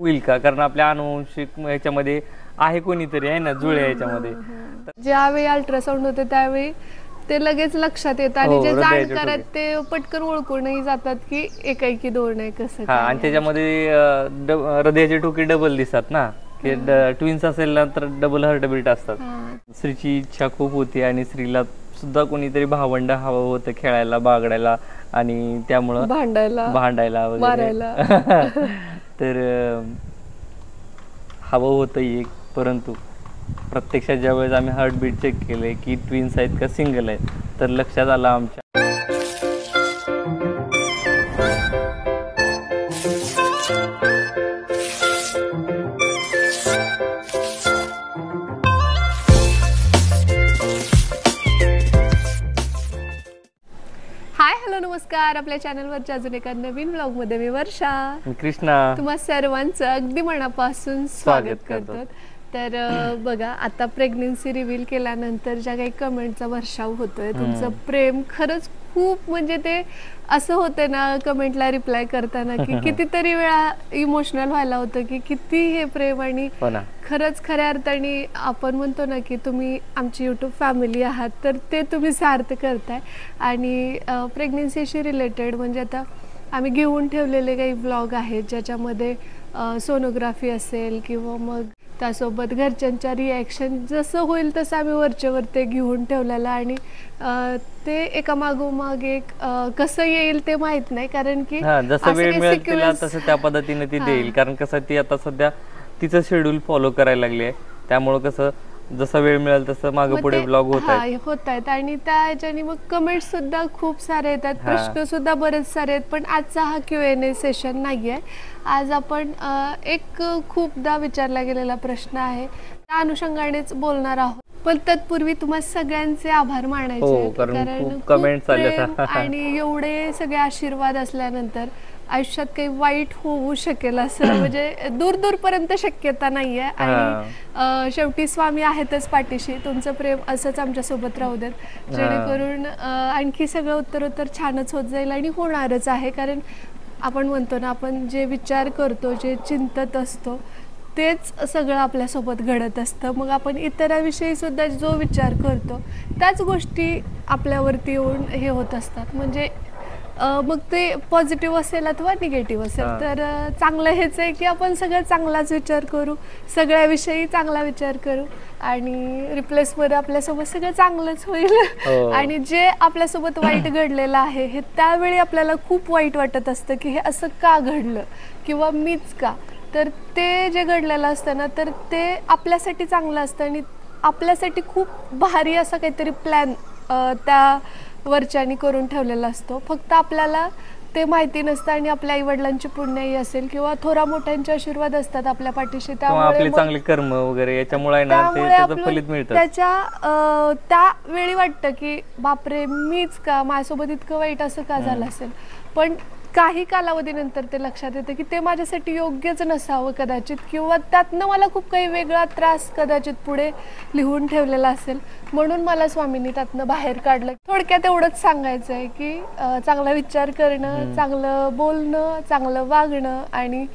होईल का, कारण आपल्या अनुवंशिक ह्याच्यामध्ये आहे कोणीतरी आहे ना जुळे ह्याच्यामध्ये. ज्यावेळी अल्ट्रासाऊंड होते त्यावेळी ते लगेच लक्षात येतं आणि जे जाणकार आहेत ते पटकन ओळखूनही जातात की एकाएकी दोन आहे कसं. हा, आणि त्याच्यामध्ये हृदयाचे ठोके डबल दिसतात ना, की ट्विन्स असेल ना तर डबल हार्टबीट असतात. श्रीची इच्छा खूप होती आणि श्रीला सुद्धा कोणीतरी भावंड हवं होतं खेळायला, बागडायला आणि त्यामुळं भांडायला वगैरे. तर हवं होतं एक, परंतु प्रत्यक्षात ज्यावेळेस आम्ही हार्टबीट चेक केले की ट्विन्स आहेत का सिंगल आहेत, तर लक्षात आलं आमच्या. हाय हॅलो नमस्कार. आपल्या चॅनलवरच्या अजून एका नवीन ब्लॉग मध्ये मी वर्षा, कृष्णा तुम्हा सर्वांचं अगदी मनापासून स्वागत करतो. तर बघा, आता प्रेग्नन्सी रिव्हील केल्यानंतर ज्या काही कमेंटचा वर्षाव होतोय, तुमचं प्रेम खरंच खूप, म्हणजे ते असं होतं ना कमेंटला रिप्लाय करताना की कितीतरी वेळा इमोशनल व्हायला होतं की किती हे प्रेम, आणि खरंच खऱ्या अर्थाने आपण म्हणतो ना की तुम्ही आमची यूट्यूब फॅमिली आहात, तर ते तुम्ही सार्थ करताय. आणि प्रेग्नन्सीशी रिलेटेड म्हणजे आता आम्ही घेऊन ठेवलेले काही ब्लॉग आहेत ज्याच्यामध्ये सोनोग्राफी असेल किंवा मग त्यासोबत घरच्यांच्या रिॲक्शन जसं होईल तसं आम्ही वरचेवर ते घेऊन ठेवलेलं, आणि ते एका मागोमाग एक कसं येईल ते माहित नाही, कारण की जसं वेळ मिळेल तिला तसं त्या पद्धतीने ती देईल. कारण कसं ती आता सध्या तिचं शेड्यूल फॉलो करायला लागली आहे, त्यामुळे कसं जसं वेळ मिळेल तसं मागे पुढे ब्लॉग होत आहेत. आणि त्या ह्याच्यानी मग कमेंट सुद्धा खूप सारे येतात, प्रश्न सुद्धा बरेच सारे आहेत. पण आजचा हा Q&A सेशन नाहीये. आज आपण एक खूपदा विचारला गेलेला प्रश्न आहे त्या अनुषंगानेच बोलणार आहोत. पण तत्पूर्वी तुम्हा सगळ्यांचे आभार मानायचे, कारण कमेंट्स आले आणि एवढे सगळे आशीर्वाद असल्यानंतर आयुष्यात काही वाईट होऊ शकेल असं म्हणजे दूरपर्यंत शक्यता नाहीये. आणि शेवटी स्वामी आहेतच पाठीशी. तुमचं प्रेम असंच आमच्या सोबत राहू देत, जेणेकरून आणखी सगळं उत्तरोत्तर छानच होत जाईल आणि होणारच आहे. कारण आपण म्हणतो ना, आपण जे विचार करतो, जे चिंतत असतो तेच सगळं आपल्यासोबत घडत असतं. मग आपण इतरांविषयी सुद्धा जो विचार करतो त्याच गोष्टी आपल्यावरती येऊन हे होत असतात. म्हणजे मग ते पॉझिटिव्ह असेल अथवा निगेटिव्ह असेल, तर चांगलं हेच आहे की आपण सगळं चांगलाच विचार करू, सगळ्याविषयी चांगला विचार करू, आणि रिप्लेसमध्ये आपल्यासोबत सगळं चांगलंच होईल. आणि जे आपल्यासोबत वाईट घडलेलं आहे हे त्यावेळी आपल्याला खूप वाईट वाटत असतं की हे असं का घडलं किंवा मीच का, तर ते जे घडलेलं असतं ना, तर ते आपल्यासाठी चांगलं असतं आणि आपल्यासाठी खूप भारी असा काहीतरी प्लॅन त्या वरच्यानी करून ठेवलेला असतो. फक्त आपल्याला ते माहिती नसतं, आणि आपल्या आईवडिलांची पुण्याई असेल किंवा थोरा मोठ्यांचे आशीर्वाद असतात आपल्या पाठीशी, त्यामुळे चांगले कर्म वगैरे याच्यामुळे त्यावेळी वाटतं की बापरे मीच का, माझ्यासोबत इतकं वाईट असं का झालं असेल. पण काही कालावधीनंतर ते लक्षात येतं की ते माझ्यासाठी योग्यच नसावं कदाचित, किंवा त्यातनं मला खूप काही वेगळा त्रास कदाचित पुढे लिहून ठेवलेला असेल, म्हणून मला स्वामींनी त्यातनं बाहेर काढलं. थोडक्यात एवढंच सांगायचं आहे की चांगला विचार करणं, चांगलं बोलणं, चांगलं वागणं, आणि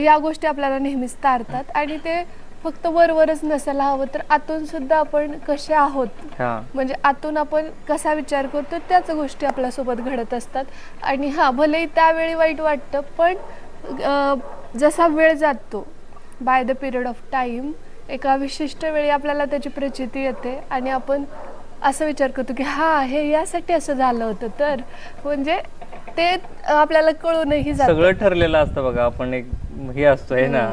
या गोष्टी आपल्याला नेहमीच तारतात. आणि ते फक्त वरवरच नसायला हवं, तर आतून सुद्धा आपण कसे आहोत, म्हणजे आतून आपण कसा विचार करतो त्याच गोष्टी आपल्यासोबत घडत असतात. आणि भलेही त्यावेळी वाईट वाटतं, पण जसा वेळ जातो, by the period of time, एका विशिष्ट वेळी आपल्याला त्याची प्रचिती येते आणि आपण असं विचार करतो की हे यासाठी असं झालं होतं, तर म्हणजे ते आपल्याला कळूनही जातं. सगळं ठरलेलं असतं बघा, आपण एक हे असतो आहे ना.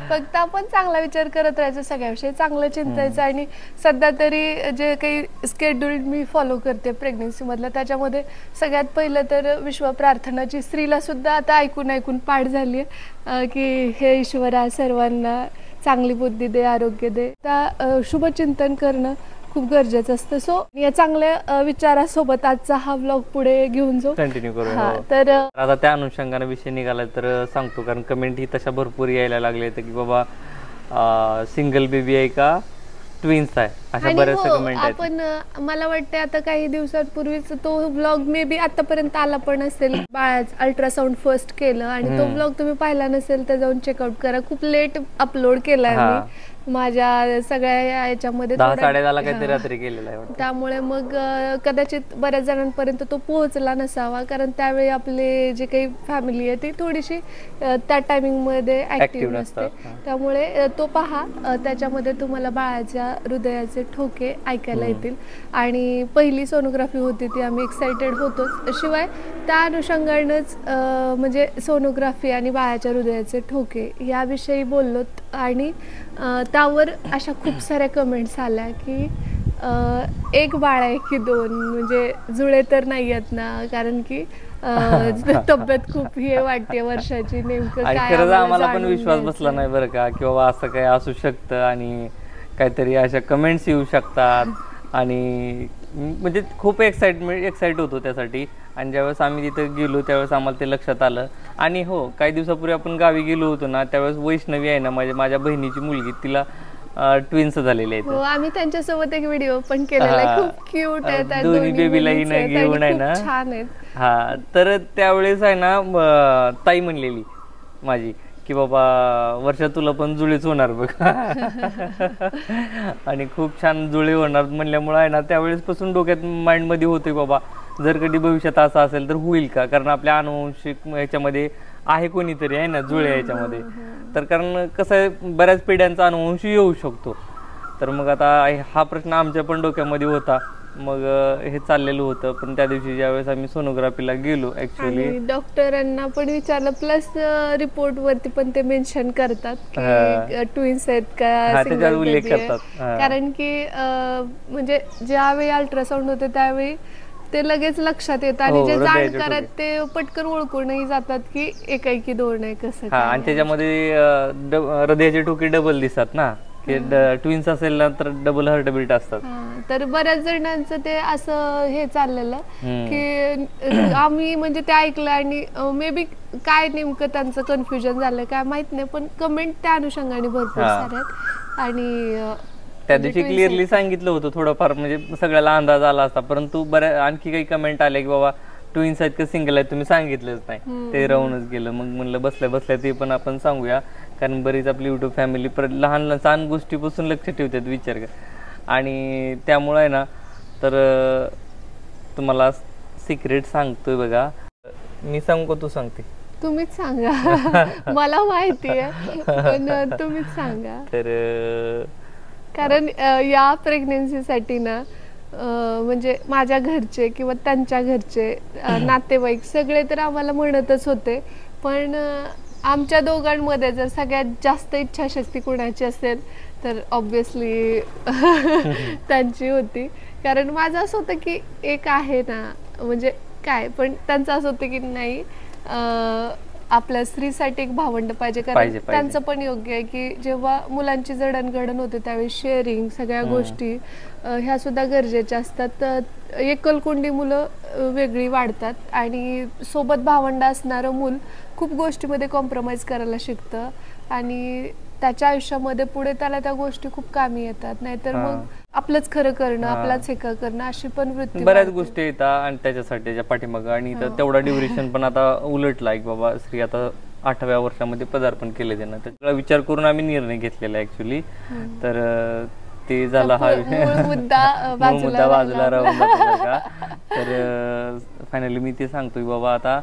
फक्त आपण चांगला विचार करत राहायचं, सगळ्याविषयी चांगलं चिंतायचं. आणि सध्या तरी जे काही स्केड्यूल मी फॉलो करते प्रेग्नन्सी मधलं, त्याच्यामध्ये सगळ्यात पहिलं तर विश्व प्रार्थनाची स्त्रीला सुद्धा आता ऐकून ऐकून पाठ झाली आहे की हे ईश्वरा सर्वांना चांगली बुद्धी दे, आरोग्य दे. त्या शुभचिंतन करणं खूप गरजेचं असतं. सो या चांगल्या विचारासोबत आजचा हा व्लॉग पुढे घेऊन जाऊ, कंटिन्यू करू. तर आता त्या अनुषंगाने विषय निघाला तर सांगतो, कारण कमेंट ही तशा भरपूर यायला लागले की बाबा सिंगल बेबी आहे का ट्विन्स आहे, अशा आणि बऱ्याच हो, कमेंट आहेत. आपण मला वाटते आता काही दिवसांपूर्वीच तो व्लॉग मे बी आतापर्यंत आला पण असेल. बाळाचं अल्ट्रासाऊंड फर्स्ट केलं आणि तो व्लॉग तुम्ही पाहिला नसेल तर जाऊन चेकआउट करा. खूप लेट अपलोड केलाय मी माझ्या सगळ्या याच्यामध्ये 10-10:30 काहीतरी रात्री केलेला आहे वाटतं. त्यामुळे मग कदाचित बऱ्याच जणांपर्यंत तो पोहोचला नसावा, कारण त्यावेळी आपले जे काही फॅमिली आहे ती थोडीशी त्या टायमिंग मध्ये ऍक्टिव्ह नसते. त्यामुळे तो पहा, त्याच्यामध्ये तुम्हाला बाळाच्या हृदयाचे ठोके ऐकायला येतील. आणि पहिली सोनोग्राफी होती ती आम्ही एक्साइटेड होतोच, शिवाय त्या अनुषंगानेच म्हणजे सोनोग्राफी आणि बाळाच्या हृदयाचे ठोके याविषयी बोललोत. आणि त्यावर अशा खूप साऱ्या कमेंट्स आल्या की एक बाळ आहे की दोन, म्हणजे जुळे तर नाही आहेत ना, कारण की तब्येत खूप हे वाटते वर्षाची, नेमकं काय. खरंच आम्हाला पण विश्वास बसला नाही बरं का, की बाबा असं काय असू शकतं आणि काहीतरी अशा कमेंट्स येऊ शकतात. आणि म्हणजे खूप एक्साइट होतो त्यासाठी. आणि ज्यावेळेस आम्ही तिथं गेलो त्यावेळेस आम्हाला ते लक्षात आलं. आणि हो, काही दिवसापूर्वी आपण गावी गेलो होतो ना, त्यावेळेस वैष्णवी आहे ना, माझ्या बहिणीची मुलगी, तिला ट्विन्स झालेले आहेत. आम्ही त्यांच्यासोबत एक व्हिडिओ पण केलेला आहे, खूप क्यूट आहे. दोन्ही बेबीला घेऊन आहे ना, छान आहेत. हा, तर त्यावेळेस आहे ना ताई म्हणलेली माझी की बाबा वर्षा तुला पण जुळेच होणार बघ. आणि खूप छान जुळे होणार म्हणल्यामुळे आहे ना, त्यावेळेस पासून डोक्यात माइंड मध्ये होते बाबा जर कधी भविष्यात असं असेल तर होईल का, कारण आपल्या अनुवंशिक ह्याच्यामध्ये आहे कोणीतरी आहे ना जुळे याच्यामध्ये. तर कारण कसं आहे, बऱ्याच पिढ्यांचा अनुवंश येऊ शकतो. तर मग आता हा प्रश्न आमच्या पण डोक्यामध्ये होता. मग हे चाललेलं होतं. पण त्या दिवशी ज्यावेळेस आम्ही सोनोग्राफीला गेलो ऍक्च्युअली डॉक्टरांना पण विचारलं, प्लस रिपोर्ट वरती पण ते मेन्शन करतात की ट्विन्स आहेत का, त्याच्यात उल्लेख करतात. कारण की म्हणजे ज्यावेळी अल्ट्रासाऊंड होते त्यावेळी ते लगेच लक्षात येतं. आणि जे जाणकार आहेत ते पटकन ओळखूनही जातात की एकाएकी दोन आहे कसं. आणि त्याच्यामध्ये हृदयाचे ठोके डबल दिसतात ना, की ट्विन्स असेल ना तर डबल हार्टबीट असतात. तर बऱ्याच जणांचं ते असं हे चाललेलं की आम्ही म्हणजे ते ऐकलं आणि मे बी काय नेमकं त्यांचं कन्फ्युजन झालं काय माहित नाही, पण कमेंट त्या अनुषंगाने भरपूर साऱ्या आहेत. आणि त्या दिवशी क्लिअरली सांगितलं होतं थोडंफार, म्हणजे सगळ्याला अंदाज आला असता. परंतु बऱ्या आणखी काही कमेंट आले की बाबा ट्विन्स आहेत का सिंगल आहेत, तुम्ही सांगितलंच नाही, ते राहूनच गेलं. मग म्हणलं बसल्या बसल्या ते पण आपण सांगूया, कारण बरीच आपली युट्यूब फॅमिली लहान लहान गोष्टीपासून लक्ष ठेवतात, विचार कर. आणि त्यामुळे आहे ना, तर तुम्हाला सिक्रेट सांगतोय बघा. मी सांगू का तू सांगते? तुम्हीच सांगा. मला माहिती आहे पण तुम्हीच सांगा. तर कारण या प्रेग्नेन्सीसाठी ना म्हणजे माझ्या घरचे किंवा त्यांच्या घरचे नातेवाईक सगळे तर आम्हाला म्हणतच होते, पण आमच्या दोघांमध्ये जर सगळ्यात जास्त इच्छाशक्ती कुणाची असेल तर ऑब्विसली त्यांची होती. कारण माझं असं होतं की एक आहे ना, म्हणजे काय, पण त्यांचं असं होतं की नाही आपल्या स्त्रीसाठी एक भावंड पाहिजे. कारण त्यांचं पण योग्य आहे की जेव्हा मुलांची जडणघडण होते त्यावेळी शेअरिंग सगळ्या गोष्टी ह्या सुद्धा गरजेच्या असतात. एकलकोंडी मुलं वेगळी वाढतात आणि सोबत भावंड असणारं मूल खूप गोष्टीमध्ये कॉम्प्रोमाइज करायला शिकतं आणि त्याच्या आयुष्यामध्ये पुढे त्याला त्या गोष्टी खूप कामी येतात. नाहीतर मग आपलंच खरं करणं, आपलाच हे करणं अशी पण वृत्ती बऱ्याच गोष्टी येतात. आणि त्याच्यासाठी त्याच्या पाठीमागं आणि तेवढा ड्युरेशन पण आता उलटला की बाबा स्त्री आता 8व्या वर्षामध्ये पदार्पण केले त्यांना. त्याचा विचार करून आम्ही निर्णय घेतलेला ऍक्च्युअली. तर ते झाला हा मुद्दा बाजूला राहून जातो का. तर फायनली मी ते सांगतोय बाबा आता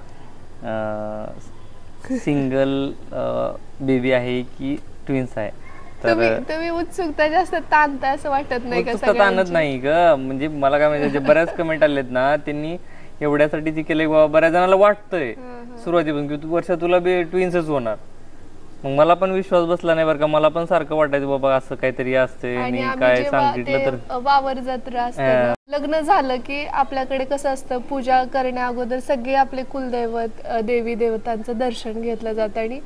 सिंगल बेबी आहे की ट्विन्स आहे. तर तुम्ही उत्सुकता जास्त ताणताय असं वाटत नाही का? उत्सुकता ताणत नाही ग, म्हणजे मला काय माहिती, बऱ्याच कमेंट आलेत ना, त्यांनी एवढ्यासाठी ती केलंय बाबा. बऱ्याच जणांना वाटतंय सुरुवातीपासून की वर्ष तुला ट्विन्सच होणार. मग मला पण विश्वास बसला नाही बरं का. मला पण सारखं वाटायचं बाबा असं काहीतरी असते आणि काय सांगितलं तर वावर जत्रा असते. लग्न झालं की आपल्याकडे कसं असतं, पूजा करण्या अगोदर सगळे आपले कुलदैवत देवी देवतांचं दर्शन घेतलं जातं आणि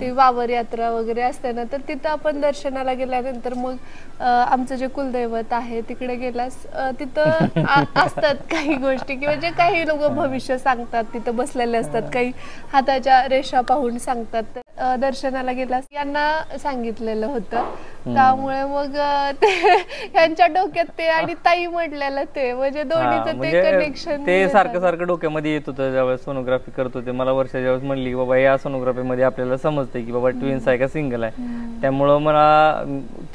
ती वावर यात्रा वगैरे असते ना, तर तिथं आपण दर्शनाला गेल्यानंतर मग आमचं जे कुलदैवत आहे तिकडे गेल्यास तिथं असतात काही गोष्टी किंवा जे काही लोक भविष्य सांगतात तिथं बसलेले असतात, काही हाताच्या रेषा पाहून सांगतात. दर्शनाला गेला यांना सांगितलेलं होतं, त्यामुळे मग ते यांच्या डोक्यात ते आणि ताई म्हटलेलं ते म्हणजे दोन्हीचं ते कनेक्शन ते सारखं सारखं डोक्यामध्ये येत होतं ज्यावेळेस सोनोग्राफी करत होते. मला वर्षा ज्यावेळेस म्हणली की बाबा या सोनोग्राफी मध्ये आपल्याला समजतंय की बाबा ट्विन्स आहे का सिंगल आहे, त्यामुळं मला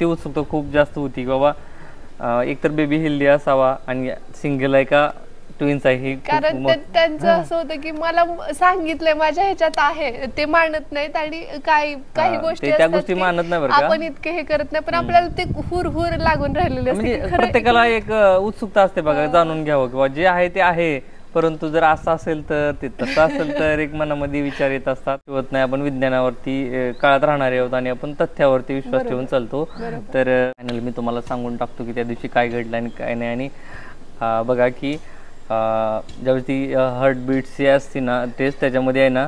ती उत्सुकता खूप जास्त होती की बाबा एकतर बेबी हेल्दी असावा आणि सिंगल आहे का ट्विन्स आहे हे. कारण त्यांचं असं होतं की मला सांगितलंय माझ्या ह्याच्यात आहे, ते मानत नाहीत आणि काही गोष्टी त्या गोष्टी मानत नाही बरं का, आपण इतके हे करत नाही, पण आपल्याला ते हुर लागून राहिलेले असते. प्रत्येकाला एक उत्सुकता असते बघा जाणून घ्यावं किंवा जे आहे ते आहे, परंतु जर असं असेल तर ते तसं असेल तर एक मनामध्ये विचार येत असतात. होत नाही, आपण विज्ञानावरती काळात राहणारे आहोत आणि आपण तथ्यावरती विश्वास ठेवून चालतो. तर फायनली मी तुम्हाला सांगून टाकतो की त्या दिवशी काय घडलं आणि काय नाही. आणि बघा की ज्यावेळी ती हार्ट बीट्स ही असते ना तेच त्याच्यामध्ये आहे ना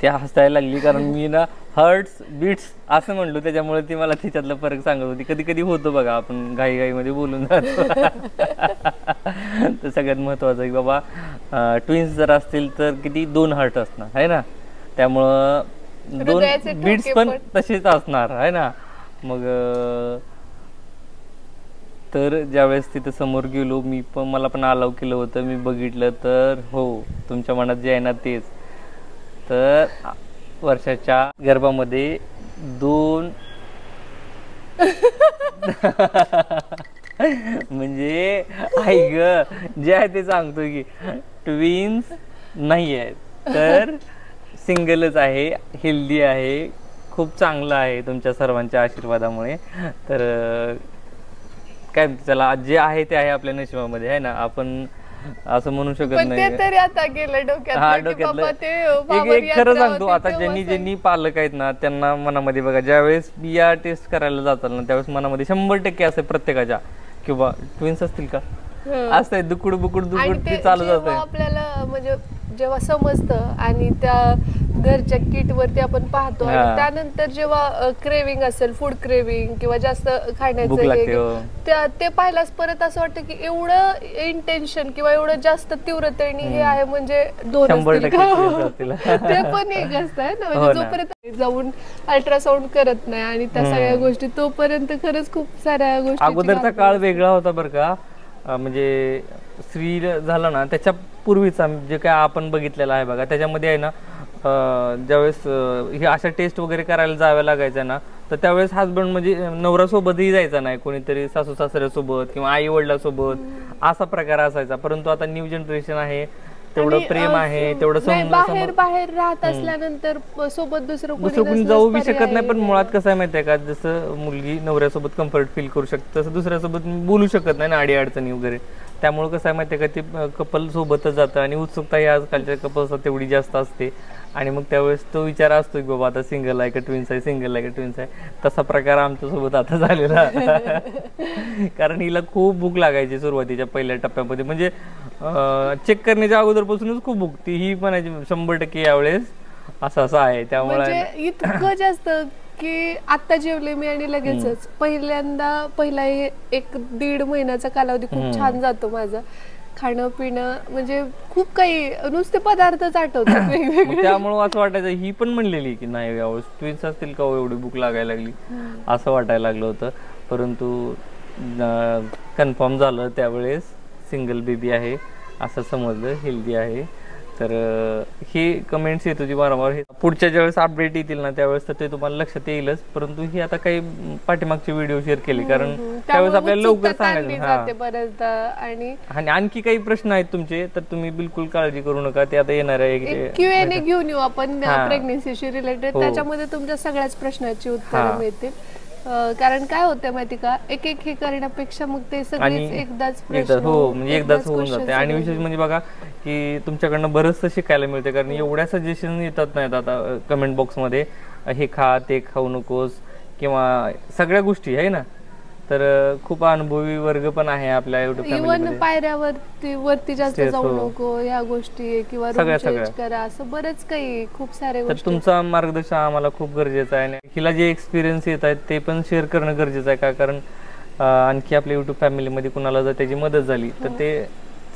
ते हसायला लागली, कारण मी ना हर्ट्स बीट्स असं म्हणलो त्याच्यामुळे ती मला त्याच्यातला फरक सांगत होती. कधी कधी होतो बघा आपण घाईमध्ये बोलून जातो. तर सगळ्यात महत्वाचं की बाबा ट्विन्स जर असतील तर किती 2 हार्ट असणार आहे ना, त्यामुळं 2 बीट्स पण तसेच असणार आहे ना. मग तर ज्यावेळेस तिथं समोर गेलो मी पण मला पण अलाव केलं होतं, मी बघितलं तर हो तुमच्या मनात जे आहे ना तेच. तर वर्षाच्या गर्भामध्ये 2 म्हणजे आई ग जे आहे ते सांगतो की ट्विन्स नाही आहेत, तर सिंगलच आहे, हेल्दी आहे, खूप चांगलं आहे तुमच्या सर्वांच्या आशीर्वादामुळे. तर काय त्याला जे आहे ते आहे आपल्या नशिबामध्ये आहे ना, आपण असं म्हणू शकत नाही. तरी आता गेलं डोक्यातलं. एक खरं सांगतो, आता ज्यांनी पालक आहेत ना त्यांना मनामध्ये बघा ज्यावेळेस या टेस्ट करायला जातात ना त्यावेळेस मनामध्ये 100% असते प्रत्येकाच्या किंवा ट्विन्स असतील का असतंय, दुकुड बुकुड ते चालू जात. आपल्याला म्हणजे जेव्हा समजतं आणि त्या घरच्या किट वरती आपण पाहतो आणि त्यानंतर जेव्हा क्रेविंग असेल, फूड क्रेविंग किंवा जास्त खाण्याचं ते पाहिल्यास परत असं वाटतं की एवढं इंटेन्शन किंवा एवढं जास्त तीव्रतेने हे आहे म्हणजे 2 ते पण एक असतं ना. म्हणजे जोपर्यंत जाऊन अल्ट्रासाऊंड करत नाही आणि त्या सगळ्या गोष्टी तोपर्यंत खरंच खूप साऱ्या गोष्टी. अगोदरचा काळ वेगळा होता बरं का, म्हणजे स्त्री झालं ना त्याच्या पूर्वीचा जे काय आपण बघितलेलं आहे बघा त्याच्यामध्ये आहे ना ज्यावेळेस हे अशा टेस्ट वगैरे करायला जाव्या लागायच्या ना तर त्यावेळेस हसबंड म्हणजे नवरा सोबतही जायचा नाही, कोणीतरी सासू सासऱ्यासोबत किंवा आई वडिलांसोबत असा प्रकार असायचा. परंतु आता न्यू जनरेशन आहे, तेवढं प्रेम आहे, तेवढं बाहेर राहत असल्यानंतर सोबत दुसरं कोणी जाऊ बी शकत नाही. पण मुळात कसं आहे माहितीये का, जसं मुलगी नवऱ्यासोबत कम्फर्ट फील करू शकते तसं दुसऱ्यासोबत बोलू शकत नाही ना अडी अडचणी वगैरे. त्यामुळे कसं आहे माहितीये का, ते कपल सोबतच जातं आणि उत्सुकता ही आजकालच्या कपल्सला तेवढी जास्त असते. आणि मग त्यावेळेस तो विचार असतो की बाबा आता सिंगल आहे का ट्विन्स आहे, सिंगल आहे का ट्विन्स आहे. तसा प्रकार आमच्यासोबत आता झालेला. कारण हिला खूप भूक लागायची सुरुवातीच्या पहिल्या टप्प्यामध्ये, म्हणजे चेक करण्याच्या अगोदरपासूनच खूप भूक. ती ही म्हणायची 100% यावेळेस असं आहे. त्यामुळे इतकं जास्त की आता जेवले मी आणि लगेचच पहिला 1-1.5 महिन्याचा कालावधी खूप छान जातो माझा. खाणं पिणं म्हणजे खूप काही नुसते पदार्थच आठवतात वेगवेगळे. त्यामुळे असं वाटायचं ही पण म्हणलेली की नाही यावेळेस ट्विन्स असतील का एवढी भूक लागायला लागली असं वाटायला लागलं होतं. परंतु कन्फर्म झालं त्यावेळेस सिंगल बेबी आहे असं समजलं, हेल्दी आहे. तर हे कमेंट्स येत होती वारंवार. पुढच्या ज्यावेळेस अपडेट येतील ना त्यावेळेस तर ते तुम्हाला लक्षात येईलच. परंतु ही आता काही पाठीमागचे व्हिडिओ शेअर केले कारण त्यावेळेस आपल्याला लवकर सांगायचं. आणि आणखी काही प्रश्न आहेत तुमचे तर तुम्ही बिलकुल काळजी करू नका, ते आता येणार आहे. Q&A घेऊन येऊ आपण प्रेग्नन्सीशी रिलेटेड, त्याच्यामध्ये तुमच्या सगळ्याच प्रश्नाची उत्तरं मिळतील. कारण काय होतं माहिती का, एक हे करण्यापेक्षा मग ते सगळेच एकदाच म्हणजे एकदाच होऊन जाते. आणि विशेष म्हणजे बघा की तुमच्याकडनं बरंचसं शिकायला मिळते कारण एवढ्या सजेशन येतात नाहीत आता कमेंट बॉक्स मध्ये, हे खा ते खाऊ नकोस किंवा सगळ्या गोष्टी आहे ना. तर खूप अनुभवी वर्ग पण आहे आपल्या युट्यूब इव्हन पायऱ्यावरती जास्त जाऊ नको ह्या गोष्टी किंवा रूम चेंज करा, असं बरंच काही खूप सारे गोष्टी. तुमचा मार्गदर्शन आम्हाला खूप गरजेचं आहे. हिला जे एक्सपिरियन्स येत आहेत ते पण शेअर करणं गरजेचं आहे का, कारण आणखी आपल्या युट्यूब फॅमिलीमध्ये कुणाला जर त्याची मदत झाली तर ते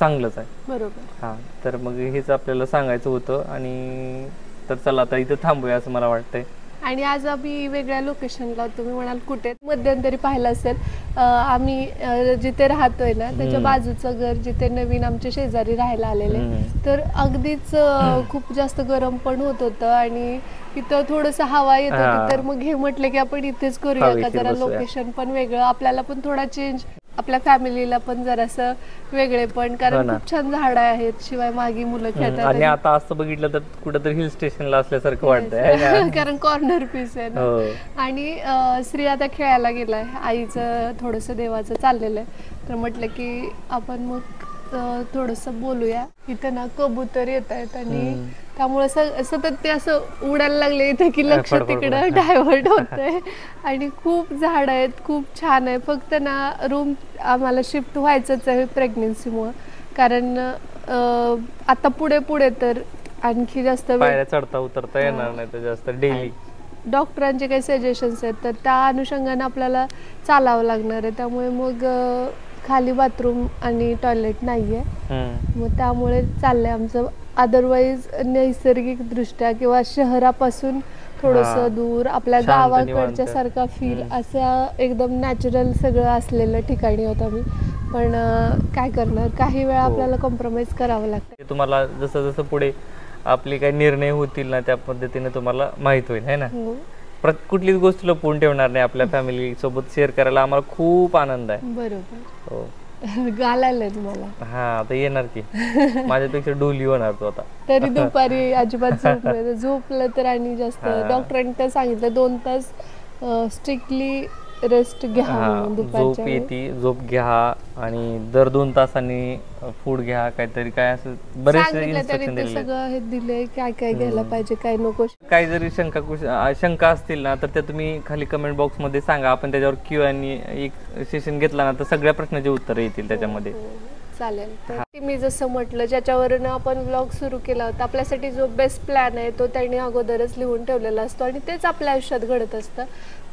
चांगलंच आहे. बरोबर. हा, तर मग हेच आपल्याला सांगायचं होतं. आणि तर चला आता इथं थांबूया असं मला वाटतंय. आणि आज आम्ही वेगळ्या लोकेशनला, तुम्ही म्हणाल कुठे, मध्यंतरी पाहिलं असेल आम्ही जिथे राहतोय ना त्याच्या बाजूचं घर जिथे नवीन आमचे शेजारी राहायला आलेले, तर अगदीच खूप जास्त गरम पण होत होतं आणि इथं थोडस हवा येत होती, तर मग हे म्हटलं की आपण इथेच करूया का, जरा लोकेशन पण वेगळं, आपल्याला पण थोडा चेंज, आपल्या फॅमिलीला पण जरासं वेगळे पण, कारण खूप छान झाडं आहेत, शिवाय मागे मुलं खेळतात आणि आता असं बघितलं तर कुठेतरी हिल स्टेशनला असल्यासारखं वाटतंय कारण कॉर्नर पीस आहे ना. आणि श्री आता खेळायला गेलाय, आईचं थोडस देवाचं चाललेलं आहे, तर म्हटलं की आपण मग थोडस बोलूया. इथं ना कबूतर येत आहेत आणि त्यामुळे सतत ते असं उडायला लागले इथे की लक्ष तिकडं डायव्हर्ट होतंय. आणि खूप झाड आहेत, खूप छान आहे. फक्त ना रूम आम्हाला शिफ्ट व्हायचंच आहे प्रेग्नेन्सीमुळे, कारण आता पुढे पुढे तर आणखी जास्त पायऱ्या चढता उतरता येणार नाही तर जास्त डेली डॉक्टरांचे काही सजेशन्स आहेत, तर त्या अनुषंगाने आपल्याला चालावं लागणार आहे. त्यामुळे मग खाली बाथरूम आणि टॉयलेट नाहीये, मग त्यामुळे चाललंय आमचं. अदरवाईज नैसर्गिक दृष्ट्या किंवा शहरापासून थोडस दूर आपल्या गावाकडच्या सारखा फील, असं एकदम नॅचरल सगळं असलेलं ठिकाणी होतं मी. पण काय करणार, काही वेळा आपल्याला कॉम्प्रोमाइज करावं लागतं. तुम्हाला जसं जसं पुढे आपले काही निर्णय होतील ना त्या पद्धतीने तुम्हाला माहित होईल, है ना. कुठलीच गोष्ट लपवून ठेवणार नाही, आपल्या फॅमिली सोबत शेअर करायला आम्हाला खूप आनंद आहे. बरोबर. हो, घालायला तुम्हाला. हा, आता येणार की माझ्यापेक्षा डोली होणार तो आता. तरी दुपारी अजिबात झोपलं तर आणि जास्त, डॉक्टरांनी तर सांगितलं 2 तास स्ट्रिक्टली रेस्ट घ्या दुपारच्या. झोप येते, झोप घ्या आणि दर 2 तासांनी फूड घ्या, काहीतरी काय असं बरेचसे इन्स्ट्रक्शन दिले. सगळं हे दिले काय काय घ्यायला पाहिजे, काय नको. काही जरी शंका असतील ना तर त्या तुम्ही खाली कमेंट बॉक्स मध्ये सांगा, आपण त्याच्यावर Q&A एक सेशन घेतला ना तर सगळ्या प्रश्नाचे उत्तर येतील त्याच्यामध्ये. चालेल. तर मी जसं म्हटलं, ज्याच्यावरनं आपण व्लॉग सुरू केला होता, आपल्यासाठी जो बेस्ट प्लॅन आहे तो त्यांनी अगोदरच लिहून ठेवलेला असतो आणि तेच आपल्या आयुष्यात घडत असतं.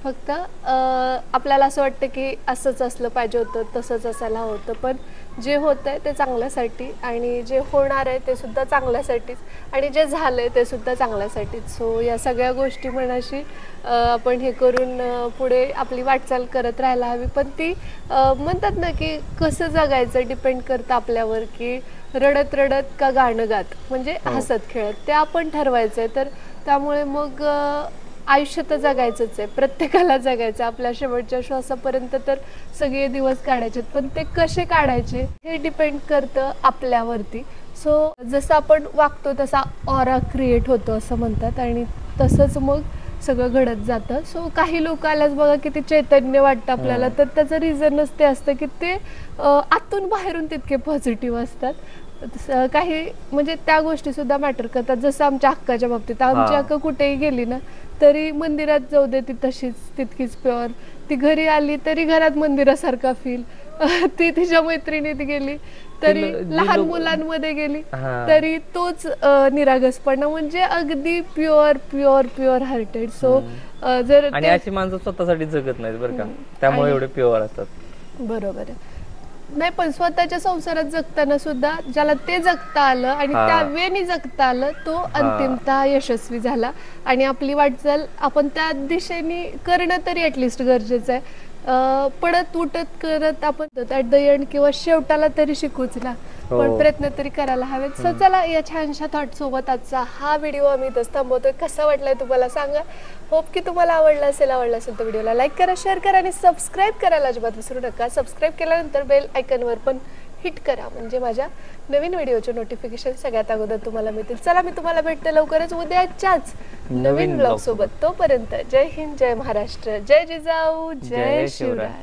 फक्त आपल्याला असं वाटतं की असंच असलं पाहिजे होतं, तसंच असायला होतं, पण जे होतं आहे ते चांगल्यासाठी आणि जे होणार आहे ते सुद्धा चांगल्यासाठीच आणि जे झालं आहे ते सुद्धा चांगल्यासाठीच. सो या सगळ्या गोष्टी मनाशी आपण हे करून पुढे आपली वाटचाल करत राहायला हवी. पण ती म्हणतात ना की कसं जगायचं डिपेंड करतं आपल्यावर, की रडत रडत का गाणं गात, म्हणजे हसत खेळत, ते आपण ठरवायचं आहे. तर त्यामुळे मग आयुष्य तर जगायचंच आहे, प्रत्येकाला जगायचं, आपल्या शेवटच्या श्वासापर्यंत तर सगळे दिवस काढायचे, पण ते कसे काढायचे हे डिपेंड करतं आपल्यावरती. सो जसं आपण वागतो तसा ऑरा क्रिएट होतो असं म्हणतात आणि तसंच मग सगळं घडत जातं. सो काही लोक आल्यास बघा की ते चैतन्य वाटतं आपल्याला, तर त्याचं रिझनच ते असतं की ते आतून बाहेरून तितके पॉझिटिव्ह असतात. काही म्हणजे त्या गोष्टी सुद्धा मॅटर करतात. जसं आमच्या अक्काच्या बाबतीत, आमची अक्का कुठेही गेली ना तरी मंदिरात जाऊ दे ती तशीच तितकीच प्युअर, ती घरी आली तरी घरात मंदिरासारखा फील, ती तिच्या मैत्रिणीत गेली तरी लहान मुलांमध्ये गेली तरी तोच निरागसपणा, म्हणजे अगदी pure pure pure hearted. So जर आणि अशी माणसं स्वतःसाठी जगत नाहीत बरं का, त्यामुळे एवढे प्युअर असतात. बरोबर आहे. नाही, पण स्वतःच्या संसारात जगताना सुद्धा ज्याला ते जगता आलं आणि त्या वेळी जगता आलं तो अंतिमतः यशस्वी झाला आणि आपली वाटचाल आपण त्या दिशेने करणं तरी ऍटलिस्ट गरजेचं आहे. पडत उठत करत आपण ऍट द एंड किंवा शेवटाला तरी शिकूच ना, पण प्रयत्न तरी करायला हवेत. सो चला, या छानशा थॉट सोबत आजचा हा व्हिडिओ आम्ही इथंच थांबवतोय. कसा वाटलाय तुम्हाला सांगा. होप की तुम्हाला आवडला असेल तर व्हिडिओला लाईक करा, शेअर करा आणि सबस्क्राईब करायला अजिबात विसरू नका. सबस्क्राईब केल्यानंतर बेल आयकॉनवर पण हिट करा, म्हणजे माझ्या नवीन व्हिडिओचे नोटिफिकेशन सगळ्यात अगोदर तुम्हाला मिळतील. चला, मी तुम्हाला भेटते लवकरच उद्याच्याच नवीन ब्लॉग सोबत. तोपर्यंत जय हिंद, जय महाराष्ट्र, जय जिजाऊ, जय शिवराय.